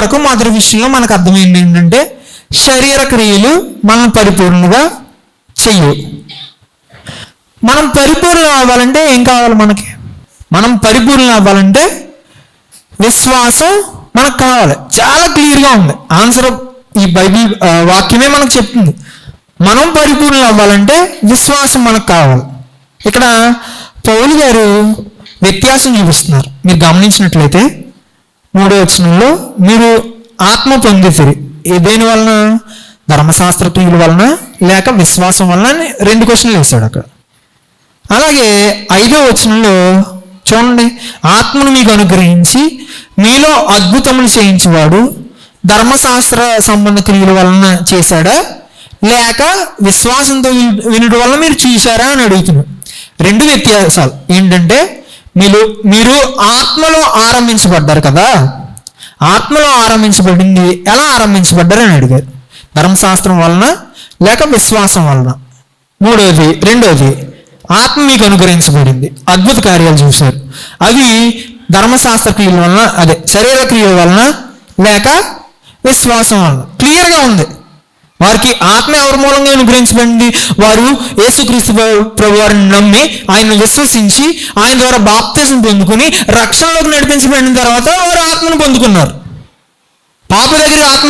వరకు మొదటి విషయంలో మనకు అర్థమైంది ఏంటంటే శరీర క్రియలు మనం పరిపూర్ణంగా చెయ్యవు. మనం పరిపూర్ణం అవ్వాలంటే ఏం కావాలి? మనం పరిపూర్ణం అవ్వాలంటే విశ్వాసం మనకు కావాలి. చాలా క్లియర్గా ఉంది ఆన్సర్. ఈ బైబిల్ వాక్యమే మనకు చెప్తుంది. మనం పరిపూర్ణం అవ్వాలంటే విశ్వాసం మనకు కావాలి. ఇక్కడ పౌలు గారు వ్యత్యాసం చూపిస్తున్నారు. మీరు గమనించినట్లయితే 3వ వచనంలో మీరు ఆత్మ పొందితిరి, దేని వలన? ధర్మశాస్త్ర క్రియల వలన లేక విశ్వాసం వలన అని 2 క్వశ్చన్లు వేశాడు అక్కడ. అలాగే 5వ వచనంలో చూడండి, ఆత్మను మీకు అనుగ్రహించి మీలో అద్భుతములు చేయించేవాడు ధర్మశాస్త్ర సంబంధ క్రియల వలన చేశాడా లేక విశ్వాసంతో వినడం వల్ల మీరు చూశారా అని అడుగుతున్నాడు. 2 వ్యత్యాసాలు ఏంటంటే, మీరు ఆత్మలో ఆరంభించబడ్డారు కదా, ఆత్మలో ఆరంభించబడింది ఎలా ఆరంభించబడ్డారు అని అడిగారు. ధర్మశాస్త్రం వలన లేక విశ్వాసం వలన? రెండవది ఆత్మ మీకు అనుగ్రహించబడింది, అద్భుత కార్యాలు చూశారు, అవి ధర్మశాస్త్ర క్రియల వలన, అదే శరీర క్రియల వలన లేక విశ్వాసం వలన? క్లియర్గా ఉంది. వారికి ఆత్మ ఎవరి మూలంగా అనుగ్రహించబడింది? వారు యేసుక్రీస్తు ప్రభు వారిని నమ్మి ఆయన్ని విశ్వసించి ఆయన ద్వారా బాప్తిజం పొందుకుని రక్షణలోకి నడిపించబడిన తర్వాత వారు ఆత్మను పొందుకున్నారు. పాపి దగ్గర ఆత్మ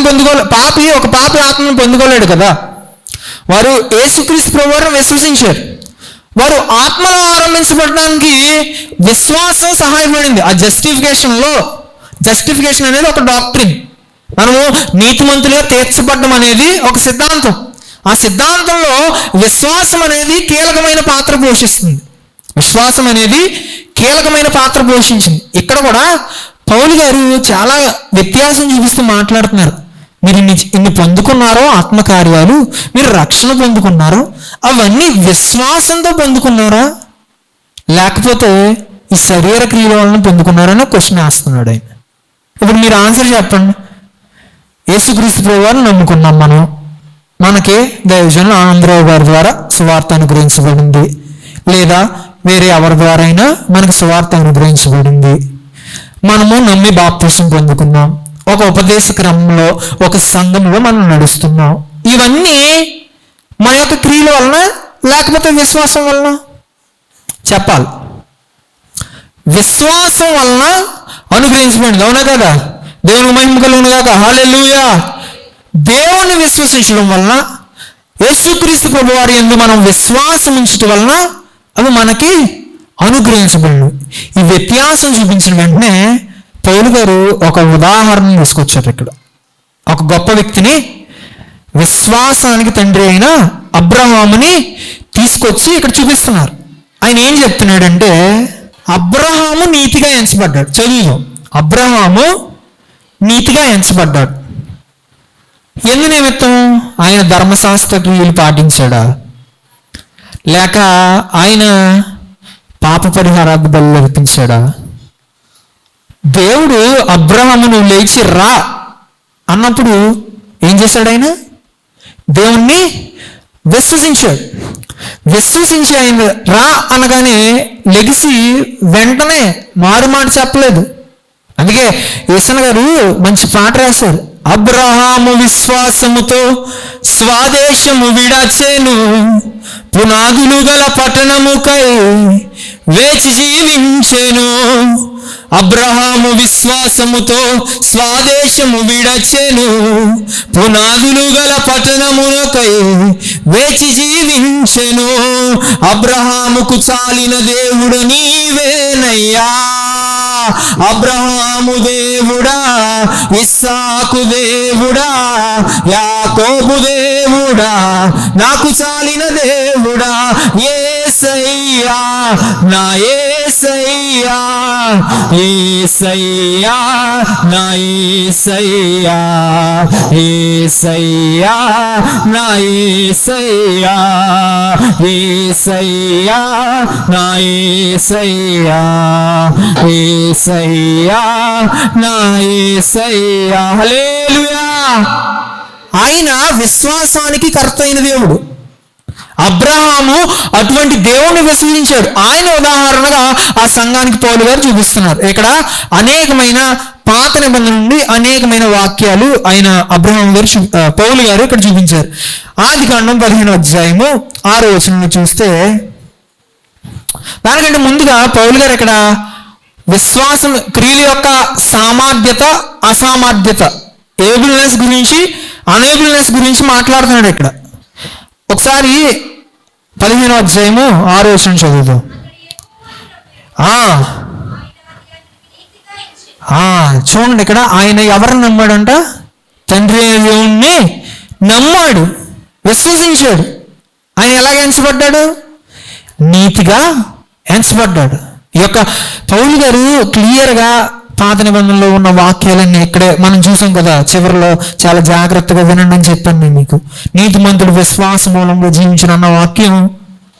ఒక పాపి ఆత్మను పొందుకోలేడు కదా. వారు యేసుక్రీస్తు ప్రభు వారిని విశ్వసించారు. వారు ఆత్మలో ఆరంభించబడడానికి విశ్వాసం సహాయపడింది. ఆ జస్టిఫికేషన్ అనేది ఒక డాక్ట్రిన్. మనము నీతిమంతులుగా తీర్చబడ్డం అనేది ఒక సిద్ధాంతం. ఆ సిద్ధాంతంలో విశ్వాసం అనేది కీలకమైన పాత్ర పోషిస్తుంది. విశ్వాసం అనేది కీలకమైన పాత్ర పోషించింది. ఇక్కడ కూడా పౌలు గారు చాలా వ్యత్యాసం చూపిస్తూ మాట్లాడుతున్నారు. మీరు ఇన్ని పొందుకున్నారో ఆత్మకార్యాలు, మీరు రక్షణ పొందుకున్నారో అవన్నీ విశ్వాసంతో పొందుకున్నారా లేకపోతే ఈ శరీర క్రియల వలన పొందుకున్నారని క్వశ్చన్ వేస్తున్నాడు ఆయన. ఇప్పుడు మీరు ఆన్సర్ చెప్పండి. యేసుక్రీస్తు ప్రభు వారిని నమ్ముకున్నాం మనం, మనకి దైవజనులు ఆనందరావు గారి ద్వారా సువార్త అనుగ్రహించబడింది, లేదా వేరే ఎవరి ద్వారా అయినా మనకి సువార్త అనుగ్రహించబడింది. మనము నమ్మి బాప్తిసం పొందుకున్నాం, ఒక ఉపదేశ క్రమంలో ఒక సంఘంలో మనం నడుస్తున్నాం. ఇవన్నీ మన యొక్క క్రియల వలన లేకపోతే విశ్వాసం వలన? చెప్పాలి. విశ్వాసం వలన అనుగ్రహించబడింది, అవునా కదా? దేవునికి మహిమ కలుగును గాక, హల్లెలూయా. దేవుణ్ణి విశ్వసించడం వలన, యేసుక్రీస్తు ప్రభు వారి యందు మనం విశ్వాసం ఉంచడం వలన అవి మనకి అనుగ్రహించబడి. ఈ వ్యత్యాసం చూపించిన వెంటనే పౌలు గారు ఒక ఉదాహరణ తీసుకొచ్చారు. ఇక్కడ ఒక గొప్ప వ్యక్తిని, విశ్వాసానికి తండ్రి అయిన అబ్రహాముని తీసుకొచ్చి ఇక్కడ చూపిస్తున్నారు. ఆయన ఏం చెప్తున్నాడంటే, అబ్రహాము నీతిగా ఎంచబడ్డాడు. చదువు, అబ్రహాము నీతిగా ఎంచబడ్డాడు. ఎందు నిమిత్తం? ఆయన ధర్మశాస్త్ర క్రియలు పాటించాడా లేక ఆయన పాప పరిహారార్థ బలులు అర్పించాడా? దేవుడు అబ్రహాము నువ్వు లేచి రా అన్నప్పుడు ఏం చేశాడు? ఆయన దేవుణ్ణి విశ్వసించాడు. విశ్వసించి ఆయన రా అనగానే లెగిసి వెంటనే మారు మాట చెప్పలేదు. అందుకే యేసన్న గారు మంచి పాట రాశారు. అబ్రహాము విశ్వాసముతో స్వదేశము విడచెను, పునాదులు గల పట్టణముకై వేచి జీవించెను. అబ్రహాము విశ్వాసముతో స్వదేశము విడచెను, పునాదులు గల పట్టణమునకై వేచి జీవించెను. అబ్రహాముకు చాలిన దేవుడు నీవేనయ్యా, అబ్రహాము దేవుడా, ఇస్సాకు దేవుడా, యాకోబు దేవుడా, నాకు చాలిన దేవుడా, యేసయ్యా నా యేసయ్యా, యేసయ్యా నా యేసయ్యా, యేసయ్యా నా యేసయ్యా, యేసయ్యా నా యేసయ్యా, యేసయ్యా నా యేసయ్యా, హల్లెలూయా. ఆయన విశ్వాసానికి కర్త అయిన దేవుడు. అబ్రహాము అటువంటి దేవుణ్ణి విశ్వసించాడు. ఆయన ఉదాహరణగా ఆ సంఘానికి పౌలు గారు చూపిస్తున్నారు. ఇక్కడ అనేకమైన పాత నిబంధనల నుండి అనేకమైన వాక్యాలు ఆయన అబ్రహాం గారు పౌలు గారు ఇక్కడ చూపించారు. ఆదికాండం 15వ అధ్యాయము 6వ వచనంలో చూస్తే, దానికంటే ముందుగా పౌలు గారు ఇక్కడ విశ్వాసం క్రియల యొక్క సామర్థ్యత అసామర్థ్యత, ఏబుల్నెస్ గురించి అనేబుల్నెస్ గురించి మాట్లాడుతున్నాడు. ఇక్కడ ఒకసారి 15వ అధ్యాయము 6వ వచనం చదువుతాం. చూడండి, ఇక్కడ ఆయన ఎవరిని నమ్మాడంట? తండ్రి దేవుణ్ణి నమ్మాడు, విశ్వసించాడు. ఆయన ఎలాగ ఎంచబడ్డాడు? నీతిగా ఎంచబడ్డాడు. ఈ యొక్క పౌలు గారు క్లియర్గా పాత నిబంధనలో ఉన్న వాక్యాలన్నీ ఇక్కడే మనం చూసాం కదా. చివరిలో చాలా జాగ్రత్తగా వినండి అని చెప్పాను నేను మీకు. నీతిమంతుడు విశ్వాస మూలంలో జీవించిన అన్న వాక్యం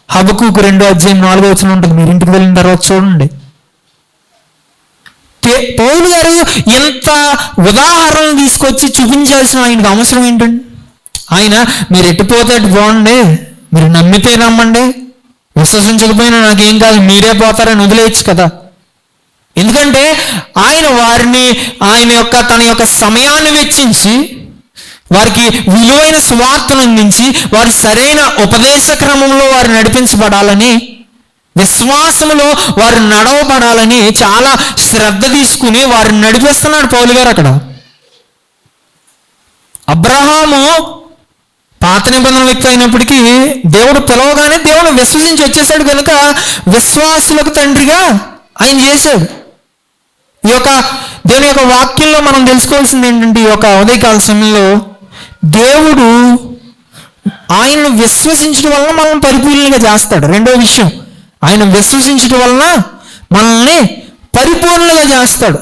హబక్కూకు 2వ అధ్యాయం 4వ వచనం ఉంటుంది. మీరు ఇంటికి వెళ్ళిన తర్వాత చూడండి. పౌలు గారు ఎంత ఉదాహరణలు తీసుకొచ్చి చూపించాల్సిన ఆయనకు అవసరం ఏంటండి? ఆయన మీరు ఎట్టిపోతే అటు బాగుండే, మీరు నమ్మితే నమ్మండి, విశ్వసించకపోయినా నాకేం కాదు, మీరే పోతారని వదిలేయచ్చు కదా. ఎందుకంటే ఆయన తన యొక్క సమయాన్ని వెచ్చించి వారికి విలువైన స్వార్థను అందించి వారి సరైన ఉపదేశ క్రమంలో వారు నడిపించబడాలని, విశ్వాసములో వారు నడవబడాలని చాలా శ్రద్ధ తీసుకుని వారిని నడిపిస్తున్నాడు పౌలు గారు. అక్కడ అబ్రహాము పాత నిబంధన వ్యక్తి అయినప్పటికీ దేవుడు పిలవగానే దేవుడు విశ్వసించి వచ్చేసాడు కనుక విశ్వాసులకు తండ్రిగా ఆయన చేశాడు. ఈ యొక్క దేవుని యొక్క వాక్యంలో మనం తెలుసుకోవాల్సింది ఏంటంటే, ఈ యొక్క ఉదయకాల సమయంలో దేవుడు ఆయన్ను విశ్వసించడం వలన మనల్ని పరిపూర్ణంగా చేస్తాడు. రెండో విషయం, ఆయన విశ్వసించడం వలన మనల్ని పరిపూర్ణంగా చేస్తాడు.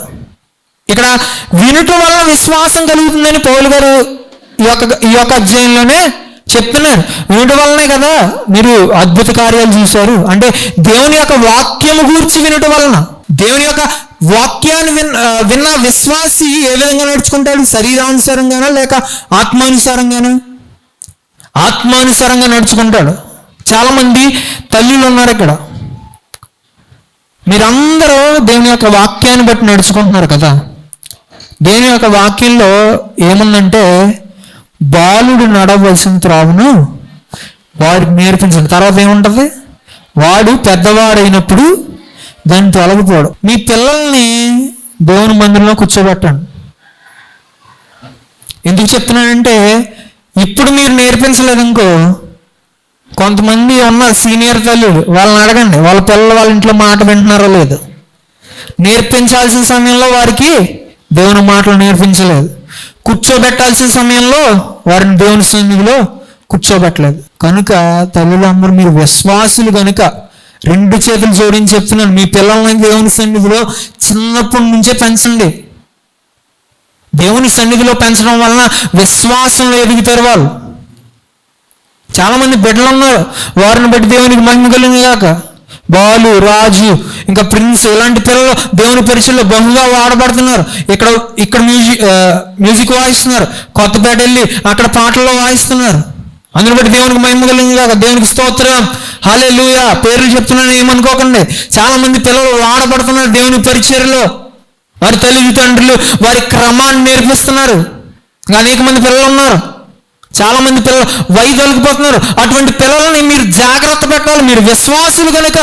ఇక్కడ వినటం వలన విశ్వాసం కలుగుతుందని పౌలు గారు ఈ యొక్క అధ్యాయంలోనే చెప్తున్నారు. వినటం వలనే కదా మీరు అద్భుత కార్యాలు చూశారు. అంటే దేవుని యొక్క వాక్యము గూర్చి వినటం వలన, దేవుని యొక్క వాక్యాన్ని విన్న విశ్వాసి ఏ విధంగా నడుచుకుంటాడు? శరీరానుసారంగానా లేక ఆత్మానుసారంగానా? ఆత్మానుసారంగా నడుచుకుంటాడు. చాలామంది తల్లులు ఉన్నారు ఇక్కడ. మీరందరూ దేవుని యొక్క వాక్యాన్ని బట్టి నడుచుకుంటున్నారు కదా. దేవుని యొక్క వాక్యంలో ఏముందంటే, బాలుడు నడవలసిన త్రోవను వాడికి నేర్పించండి. తర్వాత ఏముంటుంది? వాడు పెద్దవాడైనప్పుడు దాన్ని తొలగిపోడు. మీ పిల్లల్ని దేవుని మందిరంలో కూర్చోబెట్టండి. ఎందుకు చెప్తున్నానంటే, ఇప్పుడు మీరు నేర్పించలేదు ఇంకో కొంతమంది ఉన్నారు సీనియర్ తల్లులు, వాళ్ళని అడగండి వాళ్ళ పిల్లలు వాళ్ళ ఇంట్లో మాట వింటున్నారో లేదు. నేర్పించాల్సిన సమయంలో వారికి దేవుని మాటలు నేర్పించలేదు, కూర్చోబెట్టాల్సిన సమయంలో వారిని దేవుని సన్నిధిలో కూర్చోబెట్టలేదు. కనుక తల్లులందరూ మీరు విశ్వాసులు కనుక 2 చేతులు జోడించి చెప్తున్నాను, మీ పిల్లల్ని దేవుని సన్నిధిలో చిన్నప్పటి నుంచే పెంచండి. దేవుని సన్నిధిలో పెంచడం వలన విశ్వాసంలో ఎదుగుతారు వాళ్ళు. చాలామంది బిడ్డలు ఉన్నారు, వారిని బట్టి దేవునికి మహిమ కలిగింది కాక. బాలు, రాజు, ఇంకా ప్రిన్స్, ఇలాంటి పిల్లలు దేవుని పరిచయంలో బహుగా వాడబడుతున్నారు. ఇక్కడ మ్యూజిక్ వాయిస్తున్నారు, కొత్తపేట వెళ్ళి అక్కడ పాటల్లో వాయిస్తున్నారు. అందుని బట్టి దేవునికి మహిమ కలిగింది కాక. దేవునికి స్తోత్రం, హల్లెలూయా. పేర్లు చెప్తున్నాను ఏమనుకోకండి. చాలామంది పిల్లలు వాడబడుతున్నారు దేవుని పరిచర్యలో. వారి తల్లిదండ్రులు వారి క్రమాన్ని నేర్పిస్తున్నారు. అనేక మంది పిల్లలు ఉన్నారు, చాలామంది పిల్లలు వైదొలిగిపోతున్నారు. అటువంటి పిల్లల్ని మీరు జాగ్రత్త పెట్టాలి. మీరు విశ్వాసులు కనుక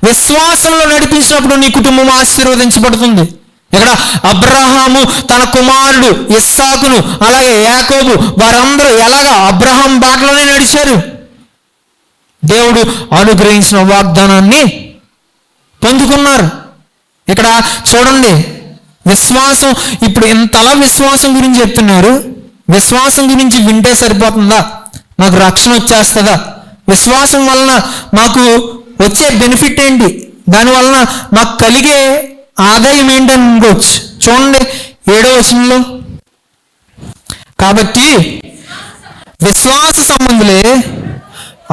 విశ్వాసంలో నడిపించినప్పుడు నీ కుటుంబం ఆశీర్వదించబడుతుంది. ఇక్కడ అబ్రహాము తన కుమారుడు ఇస్సాకును అలాగే యాకోబు వారందరూ ఎలాగా అబ్రహాం బాటలోనే నడిచారు. దేవుడు అనుగ్రహించిన వాగ్దానాన్ని పొందుకున్నారు. ఇక్కడ చూడండి, విశ్వాసం, ఇప్పుడు ఇంతలా విశ్వాసం గురించి చెప్తున్నారు. విశ్వాసం గురించి వింటే సరిపోతుందా? నాకు రక్షణ వచ్చేస్తుందా? విశ్వాసం వలన మాకు వచ్చే బెనిఫిట్ ఏంటి? దానివలన మాకు కలిగే ఆదాయం ఏంటని అనుకోవచ్చు. చూడండి 7వ వచనంలో, కాబట్టి విశ్వాస సంబంధులే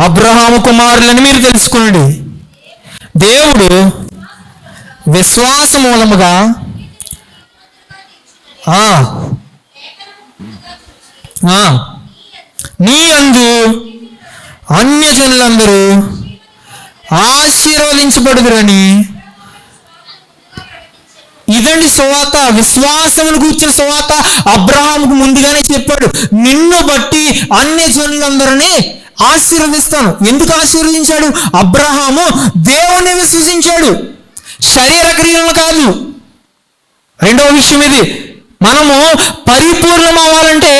అబ్రహాము కుమారులని మీరు తెలుసుకోండి. దేవుడు విశ్వాస మూలముగా నీ యందు అన్యజనులందరూ ఆశీర్వదించబడుదురని చూడండి, సువార్త, విశ్వాసమును కూర్చిన సువార్త అబ్రహాముకు ముందుగానే చెప్పాడు, నిన్ను బట్టి అన్ని జనులందరినీ ఆశీర్వదిస్తాను. ఎందుకు ఆశీర్వదించాడు? అబ్రహాము దేవుని విశ్వసించాడు, శరీర క్రియలను కాదు. రెండవ విషయం ఇది, మనము పరిపూర్ణం అవ్వాలంటే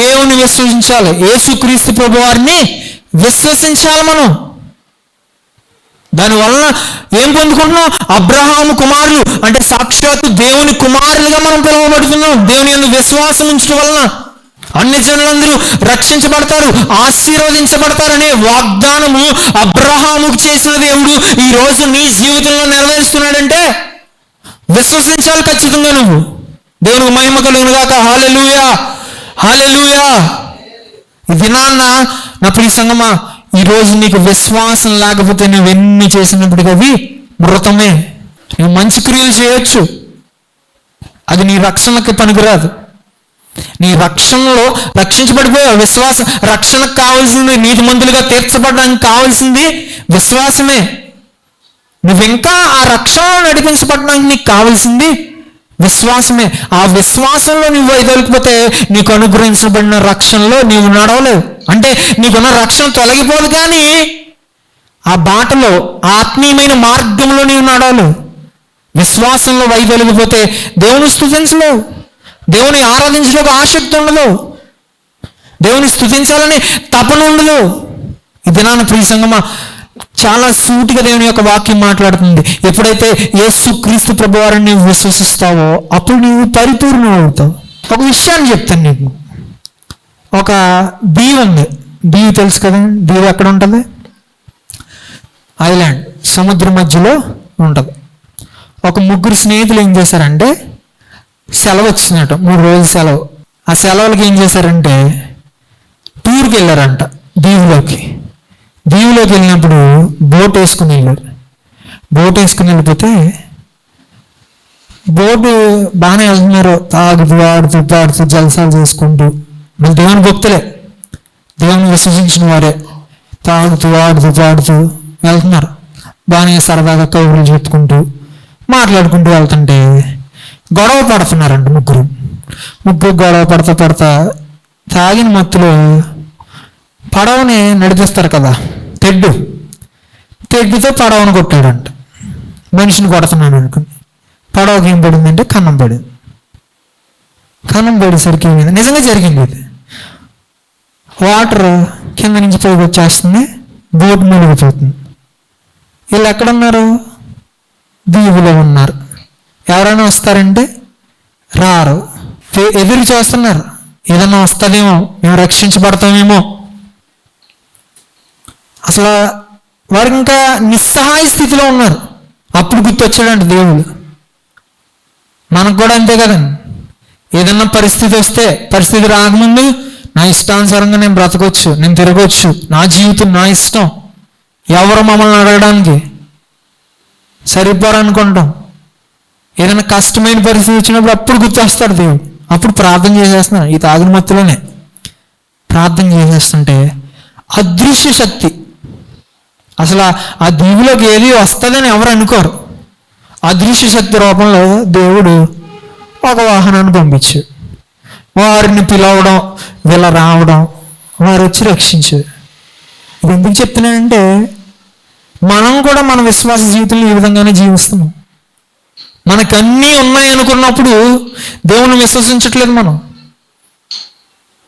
దేవుని విశ్వసించాలి, యేసుక్రీస్తు ప్రభు వారిని విశ్వసించాలి. మనం దానివలన ఏం పొందుకుంటున్నాం? అబ్రహాము కుమారులు అంటే సాక్షాత్తు దేవుని కుమారులుగా మనం పిలువబడుతున్నాం. దేవుని యందు విశ్వాసం ఉంచడం వలన అన్ని జనులందరూ రక్షించబడతారు, ఆశీర్వదించబడతారనే వాగ్దానము అబ్రహాముకు చేసిన దేవుడు ఈ రోజు నీ జీవితంలో నెరవేరుస్తున్నాడంటే విశ్వసించాలి ఖచ్చితంగా. నువ్వు దేవునికి మహిమ కలుగును గాక. హల్లెలూయా, హల్లెలూయా. ఈ దినాన్న నా ప్రియ సంగమా, ఈరోజు నీకు విశ్వాసం లేకపోతే నువ్వు ఎన్ని చేసినప్పటికీ అవి మృతమే. నువ్వు మంచి క్రియలు చేయొచ్చు, అది నీ రక్షణకి పనికిరాదు. నీ రక్షణలో రక్షించబడిపోయావు. విశ్వాసం రక్షణకు కావాల్సింది, నీతిమంతులుగా తీర్చబడడానికి కావాల్సింది విశ్వాసమే. నువ్వు ఇంకా ఆ రక్షణలో నడిపించబడడానికి నీకు కావాల్సింది విశ్వాసమే. ఆ విశ్వాసంలో నువ్వు వైదొలిగిపోతే నీకు అనుగ్రహించబడిన రక్షణలో నీవు నడవలేవు. అంటే నీకున్న రక్షణ తొలగిపోదు, కానీ ఆ బాటలో ఆత్మీయమైన మార్గంలో నీవు నడవలేవు. విశ్వాసంలో వైదొలిగిపోతే దేవుని స్తుతించలేవు, దేవుని ఆరాధించలేక ఆసక్తి ఉండదు, దేవుని స్తుతించాలని తపన ఉండదు. ఈ దినాన ప్రియ సంగమా, చాలా సూటిగా దేవుని యొక్క వాక్యం మాట్లాడుతుంది. ఎప్పుడైతే యేసుక్రీస్తు ప్రభువారిని నీవు విశ్వసిస్తావో అప్పుడు నీవు పరిపూర్ణం అవుతావు. ఒక విషయాన్ని చెప్తాను నీకు. ఒక దీవి ఉంది, దీవి తెలుసు కదా, దీవి ఎక్కడ ఉంటుంది? ఐలాండ్, సముద్రం మధ్యలో ఉంటుంది. ఒక ముగ్గురు స్నేహితులు ఏం చేశారంటే, సెలవు వచ్చినట్టు 3 రోజుల సెలవు. ఆ సెలవులకి ఏం చేశారంటే టూర్కి వెళ్ళారంట దీవిలోకి. దీవిలోకి వెళ్ళినప్పుడు బోట్ వేసుకుని వెళ్ళారు. బోట్ వేసుకుని వెళ్ళిపోతే బోటు బాగానే వెళ్తున్నారు, తాగుతూ ఆడుతూ పాడుతూ జలసాలు చేసుకుంటూ. మళ్ళీ దేవుని భక్తులే, దేవుని విశ్వసించిన వారే, తాగుతూ ఆడుతూ పాడుతూ వెళ్తున్నారు. బాగానే సరదాగా కబుర్లు చెప్పుకుంటూ మాట్లాడుకుంటూ వెళ్తుంటే గొడవ పడుతున్నారంట ముగ్గురు గొడవ పడతా తాగిన మత్తులో పడవని నడిపిస్తారు కదా, తెడ్డుతో పడవను కొట్టాడంట. మనిషిని కొడుతున్నాను అనుకుని పడవకి ఏం పడిందంటే కన్నం పడింది. కన్నం పడేసరికి ఏమైంది, నిజంగా జరిగింది ఇది. వాటర్ కింద నుంచి పైకి వచ్చేస్తుంది, బోట్ మునిగిపోతుంది. వీళ్ళు ఎక్కడున్నారు? దీవులో ఉన్నారు. ఎవరైనా వస్తారంటే రారు, ఎదురు చూస్తున్నారు, ఏదైనా వస్తుందేమో, మేము రక్షించబడతామేమో. అసలు వారు ఇంకా నిస్సహాయ స్థితిలో ఉన్నారు. అప్పుడు గుర్తొచ్చాడంట దేవుడు. మనకు కూడా అంతే కదండి, ఏదన్నా పరిస్థితి వస్తే, పరిస్థితి రాకముందు నా ఇష్టానుసారంగా నేను బ్రతకొచ్చు, నేను తిరగవచ్చు, నా జీవితం నా ఇష్టం, ఎవరు మమ్మల్ని అడగడానికి సరిపోరనుకుంటాం. ఏదైనా కష్టమైన పరిస్థితి వచ్చినప్పుడు అప్పుడు గుర్తొస్తాడు దేవుడు. అప్పుడు ప్రార్థన చేసేస్తున్నాను, ఈ తాగిన మత్తులోనే ప్రార్థన చేసేస్తుంటే అదృశ్య శక్తి, అసలు ఆ దీవిలోకి ఏది వస్తుందని ఎవరు అనుకోరు. అదృశ్య శక్తి రూపంలో దేవుడు ఒక వాహనాన్ని పంపించాడు. వారిని పిలవడం, వీళ్ళ రావడం, వారు వచ్చి రక్షించారు. ఇది ఎందుకు చెప్తున్నానంటే మనం కూడా మన విశ్వాస జీవితంలో ఈ విధంగానే జీవిస్తున్నాం. మనకన్నీ ఉన్నాయనుకున్నప్పుడు దేవుని విశ్వసించట్లేదు.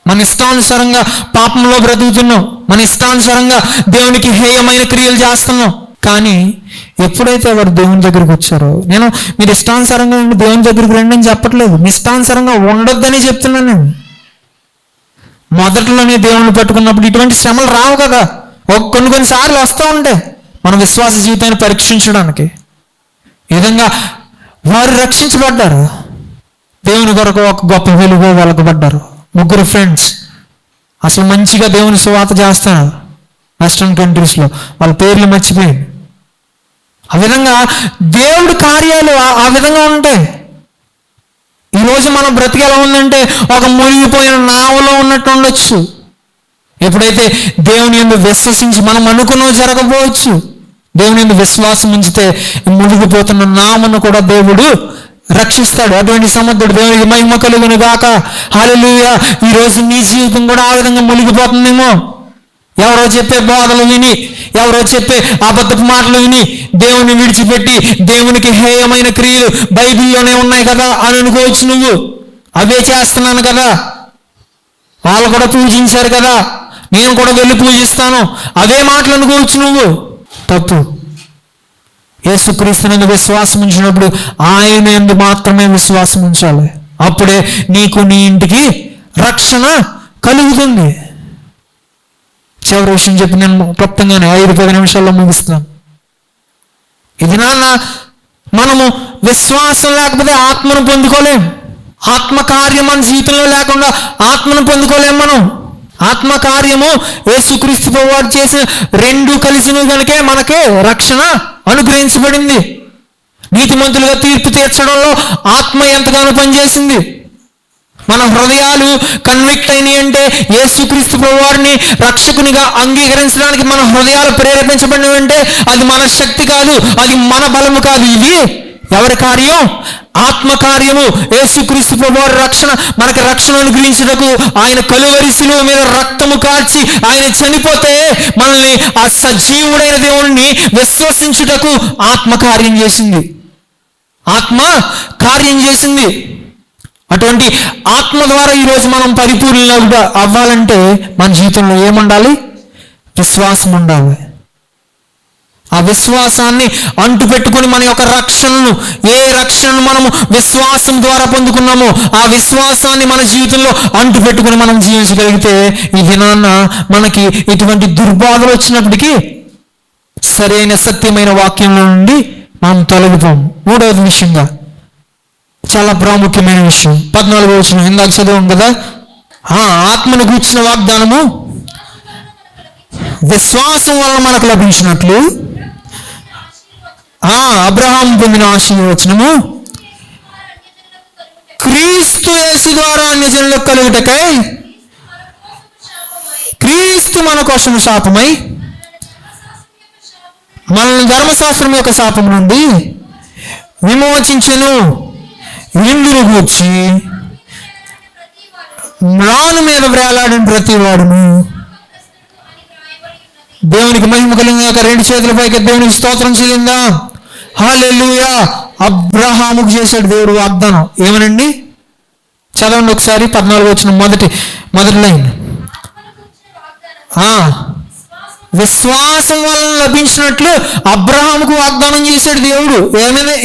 మన ఇష్టానుసారంగా పాపంలో బ్రతుకుతున్నాం, మన ఇష్టానుసారంగా దేవునికి హేయమైన క్రియలు చేస్తున్నాం. కానీ ఎప్పుడైతే వారు దేవుని దగ్గరికి వచ్చారో, నేను మీరు ఇష్టానుసారంగా దేవుని దగ్గరికి రండి అని చెప్పట్లేదు, మీ ఇష్టానుసారంగా ఉండొద్దని చెప్తున్నాను నేను. మొదట్లోనే దేవుని పట్టుకున్నప్పుడు ఇటువంటి శ్రమలు రావు కదా, కొన్నిసార్లు వస్తూ ఉంటాయి మన విశ్వాస జీవితాన్ని పరీక్షించడానికి. ఈ విధంగా వారు రక్షించబడ్డారు, దేవుని కొరకు ఒక గొప్ప వెలుగు వెలగబడ్డారు. ముగ్గురు ఫ్రెండ్స్ అసలు మంచిగా దేవుని సువార్త చేస్తారు వెస్ట్రన్ కంట్రీస్లో, వాళ్ళ పేర్లు మర్చిపోయింది. ఆ విధంగా దేవుడి కార్యాలు ఆ విధంగా ఉంటాయి. ఈరోజు మన బ్రతికి ఎలా ఉందంటే ఒక మునిగిపోయిన నావలో ఉన్నట్టు ఉండొచ్చు. ఎప్పుడైతే దేవుని యందు విశ్వసించి మనం అనుకున్నవి జరగకపోవచ్చు, దేవుని యందు విశ్వాసం ఉంచితే మునిగిపోతున్న నామను కూడా దేవుడు రక్షిస్తాడు. అటువంటి సమర్థుడు. దేవునికి మహిమ కలుగును గాక. హల్లెలూయా. ఈరోజు నీ జీవితం కూడా ఆ విధంగా మునిగిపోతుందేమో. ఎవరో చెప్పే బోధలు విని, ఎవరో చెప్పే అబద్ధపు మాటలు విని దేవుని విడిచిపెట్టి దేవునికి హేయమైన క్రియలు బైబిల్లోనే ఉన్నాయి కదా అని అనుకోవచ్చు. నువ్వు అవే చేస్తున్నాను కదా, వాళ్ళు కూడా పూజించారు కదా, నేను కూడా వెళ్ళి పూజిస్తాను, అవే మాటలు అనుకోవచ్చు. నువ్వు తప్పు. యేసుక్రీస్తునందు విశ్వాసం ఉంచినప్పుడు ఆయన యందు మాత్రమే విశ్వాసం ఉంచాలి. అప్పుడే నీకు నీ ఇంటికి రక్షణ కలుగుతుంది. చివరి విషయం చెప్పి నేను క్లుప్తంగానే 5-10 నిమిషాల్లో ముగిస్తాను. ఇది నాన్న, మనము విశ్వాసం లేకపోతే ఆత్మను పొందుకోలేం. ఆత్మకార్యం మన జీవితంలో లేకుండా ఆత్మను పొందుకోలేం మనం. ఆత్మకార్యము యేసుక్రీస్తు ప్రభువు చేసిన 2 కలిసిన కనుకే మనకే రక్షణ అనుగ్రహించబడింది. నీతిమంతులుగా తీర్పు తీర్చడంలో ఆత్మ ఎంతగానో పనిచేసింది. మన హృదయాలు కన్విక్ట్ అయినాయి అంటే యేసుక్రీస్తు ప్రభువారిని రక్షకునిగా అంగీకరించడానికి మన హృదయాలు ప్రేరేపించబడినవంటే అది మన శక్తి కాదు, అది మన బలము కాదు. ఇది ఎవరి కార్యం? ఆత్మకార్యము. యేసుక్రీస్తు ప్రభువారి రక్షణ, మనకి రక్షణ అనుగ్రహించుటకు ఆయన కలువరి శిలువ మీద రక్తము కార్చి ఆయన చనిపోతే మనల్ని ఆ సజీవుడైన దేవుణ్ణి విశ్వసించుటకు ఆత్మకార్యం చేసింది. ఆత్మ కార్యం చేసింది. అటువంటి ఆత్మ ద్వారా ఈరోజు మనం పరిపూర్ణంగా అవ్వాలంటే మన జీవితంలో ఏముండాలి? విశ్వాసం ఉండాలి. ఆ విశ్వాసాన్ని అంటు పెట్టుకుని మన యొక్క రక్షణను, ఏ రక్షణను మనము విశ్వాసం ద్వారా పొందుకున్నామో ఆ విశ్వాసాన్ని మన జీవితంలో అంటు పెట్టుకుని మనం జీవించగలిగితే ఈ దినాన్న మనకి ఇటువంటి దుర్బాధలు వచ్చినప్పటికీ సరైన సత్యమైన వాక్యంలో నుండి మనం తొలగిపోం. 3వ విషయంగా చాలా ప్రాముఖ్యమైన విషయం 14వ వచనం ఇందాక చదివాం కదా, ఆత్మను గూర్చిన వాగ్దానము విశ్వాసం వల్ల మనకు లభించినట్లు అబ్రహాం పొందిన ఆశీర్వచనము క్రీస్తు యేసు ద్వారా అన్ని జనులకు కలుగుటకై క్రీస్తు మన కోసం శాపమై మనల్ని ధర్మశాస్త్రం యొక్క శాపం నుండి విమోచించెను. ఇందును గూర్చి మ్రాను మీద వేలాడిన ప్రతి వాడును దేవునికి మహిమ కలిగిన 2 చేతుల పైకి దేవునికి స్తోత్రం చెల్లిందా. హల్లెలూయా. అబ్రహాముకు చేశాడు దేవుడు వాగ్దానం. ఏమనండి? చదవండి ఒకసారి 14వ వచనం మొదటి లైన్. విశ్వాసం వల్ల లభించినట్లు అబ్రహాముకు వాగ్దానం చేశాడు దేవుడు.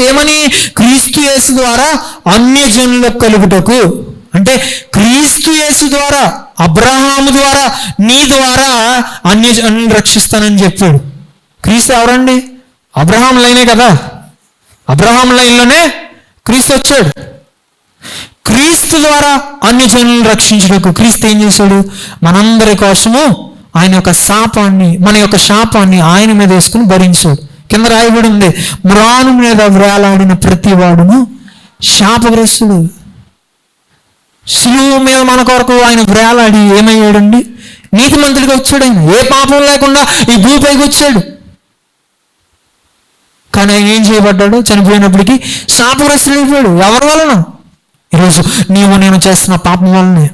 ఏమని? క్రీస్తు యేసు ద్వారా అన్ని జనులకు కలుగుటకు. అంటే క్రీస్తు యేసు ద్వారా, అబ్రహాము ద్వారా, నీ ద్వారా అన్ని జనులను రక్షిస్తానని చెప్పాడు. క్రీస్తు ఎవరండి? అబ్రహాం లైనే కదా. అబ్రహాం లైన్లోనే క్రీస్తు వచ్చాడు. క్రీస్తు ద్వారా అన్ని జనులను రక్షించడానికి క్రీస్తు ఏం చేశాడు? మనందరి కోసము ఆయన యొక్క శాపాన్ని, మన యొక్క శాపాన్ని ఆయన మీద వేసుకుని భరించాడు. కింద రాయబడి ఉంది, మ్రాను మీద వేలాడిన ప్రతి వాడును శాపగ్రస్తుడు. శిలువ మీద మన కొరకు ఆయన వేలాడి ఏమయ్యాడండి? నీతిమంతుడిగా వచ్చాడు. ఆయన ఏ పాపం లేకుండా ఈ భూపైకి వచ్చాడు. కానీ ఆయన ఏం చేయబడ్డాడు? చనిపోయినప్పటికీ శాపగ్రస్తుడు అయిపోయాడు. ఎవరి వలన? ఈరోజు నేను చేసిన పాపం వల్లనే,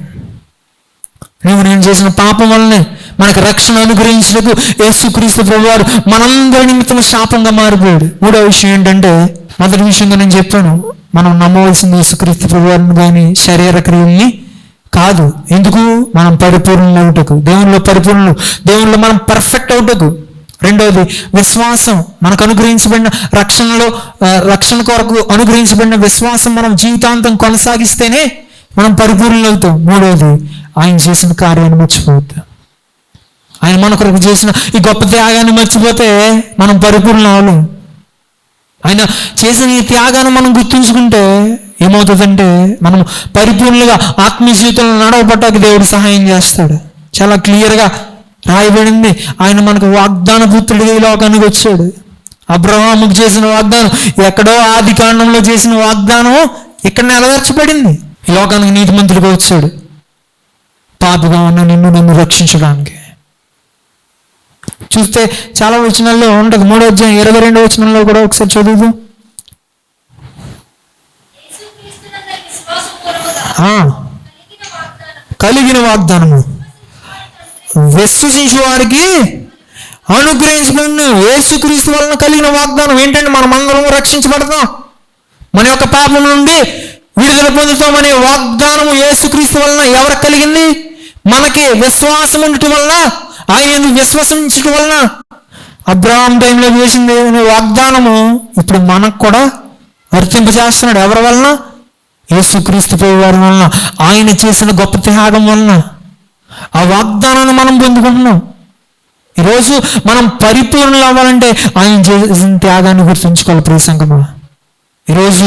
నేను చేసిన పాపం వల్లనే మనకు రక్షణ అనుగ్రహించినకు యేసుక్రీస్తు ప్రభువారు మనందరి నిమిత్తం శాపంగా మారిపోయాడు. 3వ విషయం ఏంటంటే, మొదటి విషయంగా నేను చెప్పాను, మనం నమ్మవలసింది యేసుక్రీస్తు ప్రభువారిని కానీ శరీర క్రియల్ని కాదు. ఎందుకు? మనం పరిపూర్ణులు అవుటకు, దేవునిలో పరిపూర్ణులు, దేవునిలో మనం పర్ఫెక్ట్ అవుటకు. 2వది విశ్వాసం. మనకు అనుగ్రహించబడిన రక్షణ కొరకు అనుగ్రహించబడిన విశ్వాసం మనం జీవితాంతం కొనసాగిస్తేనే మనం పరిపూర్ణులు అవుతాం. 3వది ఆయన చేసిన కార్యాన్ని మర్చిపోతాం. ఆయన మన కొరకు చేసిన ఈ గొప్ప త్యాగాన్ని మర్చిపోతే మనం పరిపూర్ణ అవ్వలేం. ఆయన చేసిన ఈ త్యాగాన్ని మనం గుర్తుంచుకుంటే ఏమవుతుందంటే మనం పరిపూర్ణంగా ఆత్మీయ జీవితంలో నడవబట్టాక దేవుడు సహాయం చేస్తాడు. చాలా క్లియర్గా రాయబడింది. ఆయన మనకు వాగ్దాన పుత్రుడిగా ఈ లోకానికి వచ్చాడు. అబ్రహాముకు చేసిన వాగ్దానం ఎక్కడో ఆది కాండంలో చేసిన వాగ్దానం ఇక్కడ నెరవేర్చబడింది. ఈ లోకానికి నీతిమంతుడిగా వచ్చాడు పాపిగా ఉన్న నన్ను రక్షించడానికి. చూస్తే చాలా వచనాల్లో ఉంటుంది. 3వ అధ్యాయం 22వ వచనంలో కూడా ఒకసారి చదువు. ఆ, కలిగిన వాగ్దానము విశ్వసించే వారికి అనుగ్రహించబడిన యేసుక్రీస్తు వలన కలిగిన వాగ్దానం ఏంటంటే మనమందరం రక్షించబడతాం, మన యొక్క పాపం నుండి విడుదల పొందుతామనే వాగ్దానము యేసుక్రీస్తు వలన ఎవరికి కలిగింది? మనకి విశ్వాసం ఉండటం వలన, ఆయన విశ్వసించడం వలన. అబ్రహాం టైంలో చేసింది వాగ్దానము ఇప్పుడు మనకు కూడా వర్తింపజేస్తున్నాడు. ఎవరి వలన? యేసుక్రీస్తు వారి వలన, ఆయన చేసిన గొప్ప త్యాగం వలన ఆ వాగ్దానాన్ని మనం పొందుకుంటున్నాం. ఈరోజు మనం పరిపూర్ణలు అవ్వాలంటే ఆయన చేసిన త్యాగాన్ని గుర్తుంచుకోవాలి. ప్రియ సంగమా, ఈరోజు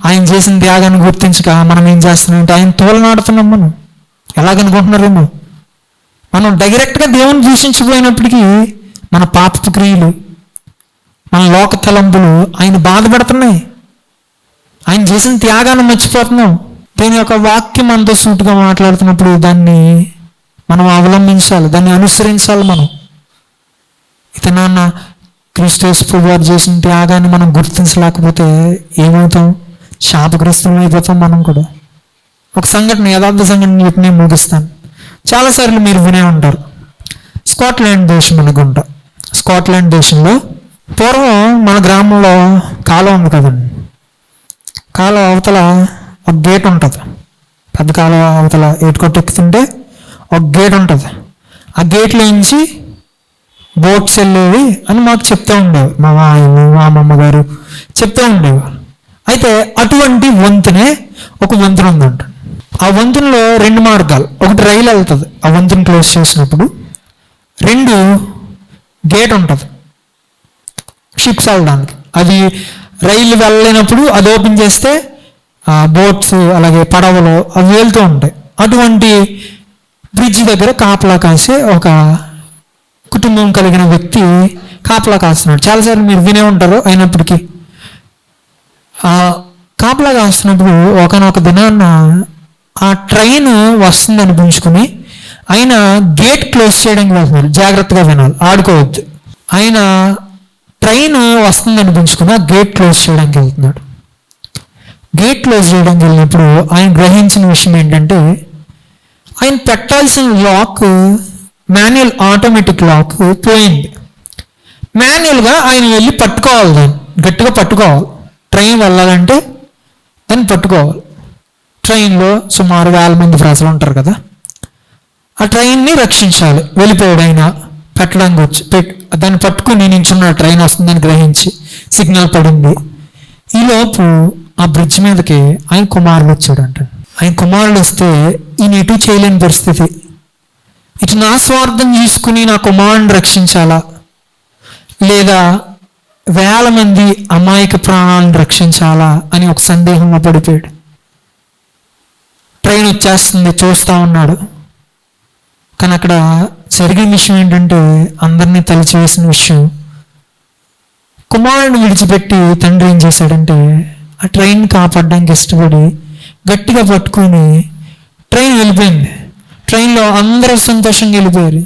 ఆయన చేసిన త్యాగాన్ని గుర్తించక మనం ఏం చేస్తున్నాం అంటే ఆయన తోలనాడుతున్నాం. మనం ఎలాగనుకుంటున్నారేమో, మనం డైరెక్ట్గా దేవుని దూషించిపోయినప్పటికీ మన పాపపు క్రియలు, మన లోక తలంపులు ఆయన బాధపడుతున్నాయి. ఆయన చేసిన త్యాగాన్ని మర్చిపోతున్నాం. దీని యొక్క వాక్యం అంత సూటుగా మాట్లాడుతున్నప్పుడు దాన్ని మనం అవలంబించాలి, దాన్ని అనుసరించాలి. మనం ఇత నాన్న క్రీస్తు వారు చేసిన త్యాగాన్ని మనం గుర్తించలేకపోతే ఏమవుతాం? శాపగ్రస్తులం అయిపోతాం మనం కూడా. ఒక సంఘటన, యథార్థ సంఘటన చెప్పి నేను ముగిస్తాను. చాలాసార్లు మీరు వినే ఉంటారు, స్కాట్లాండ్ దేశం అనుకుంటా. స్కాట్లాండ్ దేశంలో పూర్వం మన గ్రామంలో కాలువ ఉంది కదండి. కాలువ అవతల ఒక గేట్ ఉంటుంది. పెద్ద కాలువ అవతల ఏటుకొట్టు ఎక్కుతుంటే ఒక గేట్ ఉంటుంది. ఆ గేట్లో నుంచి బోట్స్ వెళ్ళేవి అని మాకు చెప్తూ ఉండేవి. మా అమ్మమ్మ గారు చెప్తూ ఉండేవారు. అయితే అటువంటి వంతునే ఒక వంతెన ఉందంట. ఆ వంతెనలో రెండు మార్గాలు, ఒకటి రైలు వెళ్తుంది. ఆ వంతెన క్లోజ్ చేసినప్పుడు 2 గేట్ ఉంటుంది షిప్స్ వెళ్ళడానికి. అది రైలు వెళ్ళలేనప్పుడు అది ఓపెన్ చేస్తే బోట్స్ అలాగే పడవలు అవి వెళ్తూ ఉంటాయి. అటువంటి బ్రిడ్జ్ దగ్గర కాపలా కాసే ఒక కుటుంబం కలిగిన వ్యక్తి కాపలా కాస్తున్నాడు. చాలాసార్లు మీరు వినే ఉంటారు. అయినప్పటికీ కాపలా కాస్తున్నప్పుడు ఒకనొక దినాన్న ఆ ట్రైన్ వస్తుంది అనిపించుకుని ఆయన గేట్ క్లోజ్ చేయడానికి వెళ్తున్నారు. జాగ్రత్తగా వినాలి, ఆడుకోవద్దు. ఆయన ట్రైన్ వస్తుంది అనిపించుకుని ఆ గేట్ క్లోజ్ చేయడానికి వెళ్తున్నాడు. గేట్ క్లోజ్ చేయడానికి వెళ్ళినప్పుడు ఆయన గ్రహించిన విషయం ఏంటంటే, ఆయన పెట్టాల్సిన లాక్ మాన్యువల్ ఆటోమేటిక్ లాక్ పోయింది. మాన్యువల్గా ఆయన వెళ్ళి పట్టుకోవాలి, దాన్ని గట్టిగా పట్టుకోవాలి. ట్రైన్ వెళ్ళాలంటే దాన్ని పట్టుకోవాలి. ట్రైన్లో సుమారు 1000 మంది ప్రజలు ఉంటారు కదా, ఆ ట్రైన్ని రక్షించాలి. వెళ్ళిపోయాడు ఆయన పెట్టడానికి వచ్చి దాన్ని పట్టుకుని నించున్న ట్రైన్ వస్తుందని గ్రహించి సిగ్నల్ పడింది. ఈలోపు ఆ బ్రిడ్జ్ మీదకి ఆయన కుమారుడు వచ్చాడంట. ఆయన కుమారుడు వస్తే ఈయన ఎటు చేయలేని పరిస్థితి. ఇటు నా స్వార్థం చూసుకుని నా కుమారుడిని రక్షించాలా, లేదా 1000 మంది అమాయక ప్రాణాలను రక్షించాలా అని ఒక సందేహంలో పడిపోయాడు. ట్రైన్ వచ్చేస్తుంది, చూస్తూ ఉన్నాడు. కానీ అక్కడ జరిగిన విషయం ఏంటంటే, అందరినీ తలచివేసిన విషయం, కుమారుడిని విడిచిపెట్టి తండ్రి ఏం చేశాడంటే ఆ ట్రైన్ కాపాడడానికి ఇష్టపడి గట్టిగా పట్టుకొని ట్రైన్ వెళ్ళిపోయింది. ట్రైన్లో అందరూ సంతోషంగా వెళ్ళిపోయారు.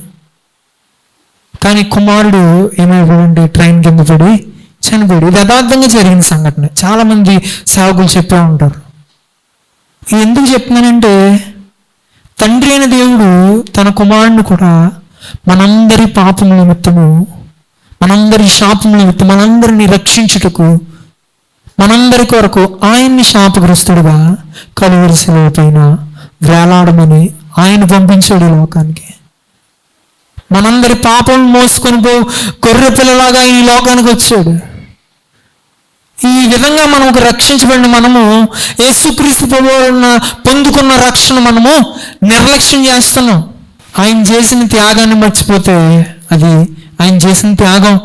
కానీ కుమారుడు ఏమైపోయాడంటే ట్రైన్ కింద పడి చనిపోయాడు. ఇది యథార్థంగా జరిగిన సంఘటన. చాలామంది సేవకులు చెప్పే ఉంటారు. ఇది ఎందుకు చెప్తున్నానంటే, తండ్రి అయిన దేవుడు తన కుమారుడిని కూడా మనందరి పాపముల నిమిత్తము, మనందరి శాపముల నిమిత్తం, మనందరిని రక్షించుటకు, మనందరి కొరకు ఆయన్ని శాపగ్రస్తుడుగా కలువరి శిలువ పైన వేలాడమని ఆయన పంపించాడు ఈ లోకానికి. మనందరి పాపం మోసుకొని గొర్రె పిల్లలాగా ఈ లోకానికి వచ్చాడు. ఈ విధంగా మనకు రక్షించబడిన మనము యేసుక్రీస్తు ప్రభువున పొందుకున్న రక్షణ మనము నిర్లక్ష్యం చేస్తున్నాం. ఆయన చేసిన త్యాగాన్ని మర్చిపోతే అది ఆయన చేసిన త్యాగం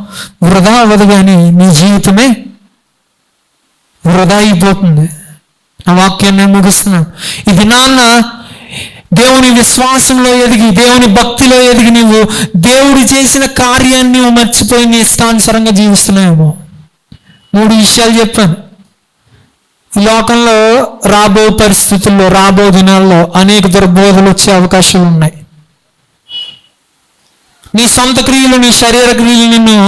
వృధా అవ్వదు, కానీ నీ జీవితమే వృధా అయిపోతుంది. నా వాక్యాన్ని నేను ముగిస్తున్నాను. ఇది నాన్న దేవుని విశ్వాసంలో ఎదిగి, దేవుని భక్తిలో ఎదిగి నువ్వు దేవుడు చేసిన కార్యాన్ని నువ్వు మర్చిపోయి నీ ఇష్టానుసారంగా జీవిస్తున్నావేమో. 3 విషయాలు చెప్పాను. ఈ లోకంలో రాబో పరిస్థితుల్లో, రాబో దినాల్లో అనేక దుర్బోధలు వచ్చే అవకాశాలు ఉన్నాయి. నీ సొంత క్రియలు, నీ శరీర క్రియలు నిన్ను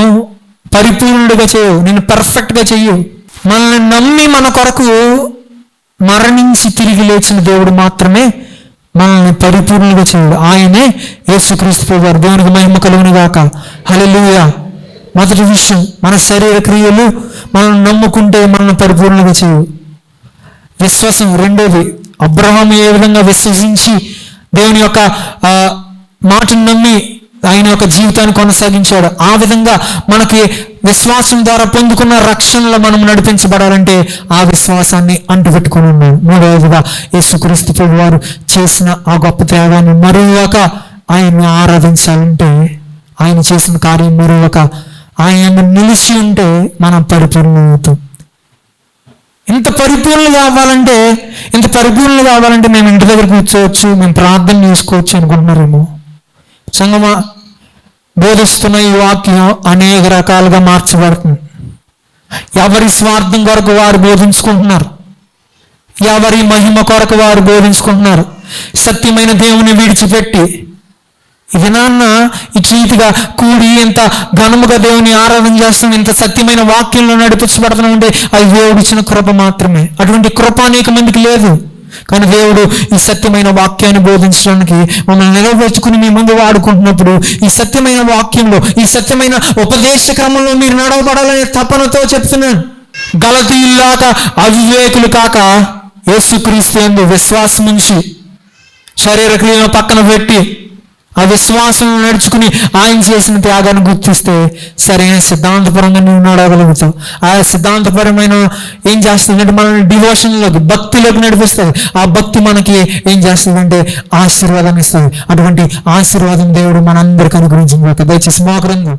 పరిపూర్ణుడిగా చేయవు, నిన్ను పర్ఫెక్ట్గా చెయ్యవు. మనల్ని నమ్మి మన కొరకు మరణించి తిరిగి లేచిన దేవుడు మాత్రమే మనల్ని పరిపూర్ణంగా చేయడు. ఆయనే యేసుక్రీస్తు వారు. దేవునికి మహిమ కలుగును గాక. హల్లెలూయా. మొదటి విషయం, మన శరీర క్రియలు మనం నమ్ముకుంటే మనల్ని పరిపూర్ణంగా చేయవు. విశ్వాసం. రెండోది, అబ్రహాము ఏ విధంగా విశ్వసించి దేవుని యొక్క మాటను నమ్మి ఆయన యొక్క జీవితాన్ని కొనసాగించాడు, ఆ విధంగా మనకి విశ్వాసం ద్వారా పొందుకున్న రక్షణలో మనం నడిపించబడాలంటే ఆ విశ్వాసాన్ని అంటుపెట్టుకుని ఉన్నాం. మూడవదిగా, యేసుక్రీస్తు ప్రభు వారు చేసిన ఆ గొప్ప త్యాగాన్ని మరొక ఆయన్ని ఆరాధించాలంటే, ఆయన చేసిన కార్యం మరొక ఆయన నిలిచి ఉంటే మనం పరిపూర్ణమవుతాం. ఇంత పరిపూర్ణలు కావాలంటే మేము ఇంటి దగ్గర కూర్చోవచ్చు, మేము ప్రార్థన చేసుకోవచ్చు అనుకుంటున్నారేమో. సంగమా, బోధిస్తున్న ఈ వాక్యం అనేక రకాలుగా మార్చబడుతుంది. ఎవరి స్వార్థం కొరకు వారు బోధించుకుంటున్నారు, ఎవరి మహిమ కొరకు వారు బోధించుకుంటున్నారు. సత్యమైన దేవుని విడిచిపెట్టి ఇది నాన్న ఇటు రీతిగా కూడి ఇంత ఘనముగా దేవుని ఆరాధన చేస్తాం, ఇంత సత్యమైన వాక్యంలో నడిపించబడుతున్నాం అంటే అది దేవుడు ఇచ్చిన కృప మాత్రమే. అటువంటి కృప అనేక మందికి లేదు. కానీ దేవుడు ఈ సత్యమైన వాక్యాన్ని బోధించడానికి మమ్మల్ని నిలబెట్టుకుని మీ ముందు వాడుకుంటున్నప్పుడు, ఈ సత్యమైన వాక్యంలో, ఈ సత్యమైన ఉపదేశ క్రమంలో మీరు నడవబడాలనే తపనతో చెప్తున్నాను. గలతీయుల్లాగా అవివేకులు కాక యేసుక్రీస్తు యందు విశ్వాసం ఉంచి శరీర క్రియలను పక్కన పెట్టి ఆ విశ్వాసం నడుచుకుని ఆయన చేసిన త్యాగాన్ని గుర్తిస్తే సరైన సిద్ధాంతపరంగా నువ్వు నడవగలుగుతావు. ఆ సిద్ధాంతపరమైన ఏం చేస్తుందంటే మనల్ని డివోషన్లోకి, భక్తిలోకి నడిపిస్తుంది. ఆ భక్తి మనకి ఏం చేస్తుందంటే ఆశీర్వాదాన్ని ఇస్తుంది. అటువంటి ఆశీర్వాదం దేవుడు మనందరికీ అనుగ్రహించింది. దయచేసి మోకరిందాం.